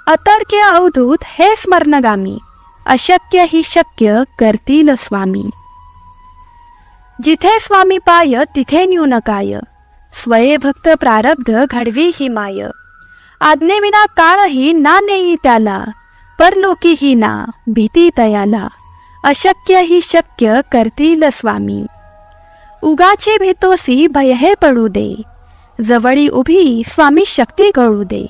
अतर्क्य अवधूत हे स्मरणगामी, अशक्य ही शक्य करतील स्वामी. जिथे स्वामी पाय तिथे न्यून काय, स्वये भक्त प्रारब्ध घडवी ही माय. आज्ञेविना काळही ना नेई त्याला, परलोकीही ना भीती तयाला. अशक्य ही शक्य करतील स्वामी. उगाची भीतोसी भय हे पडू दे, जवळी उभी स्वामी शक्ती कळू दे.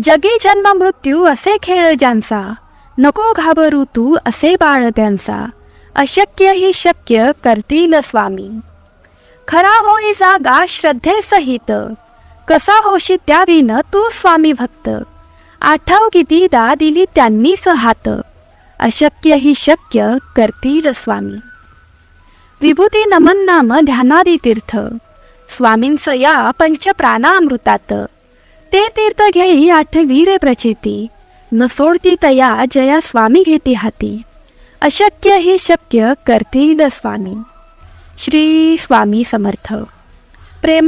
जगी जन्म मृत्यू असे खेळ ज्यांचा, नको घाबरू तू असे बाळ त्यांचा, अशक्य ही शक्य करतील स्वामी. खरा होई जागा श्रद्धेसहित, कसा होशी त्याविन तू स्वामी भक्त. आठव कितीदा दिली त्यांनीच हात, अशक्य ही शक्य करतील स्वामी. विभूती नमन नाम ध्यानादी तीर्थ, स्वामींच या पंच प्राणामृतात. ते तीर्थ घेई आठवी रे प्रचिती, न सोडती तया जया स्वामी घेती हाती. अशक्य ही शक्य करतील स्वामी. श्री स्वामी समर्थ. प्रेम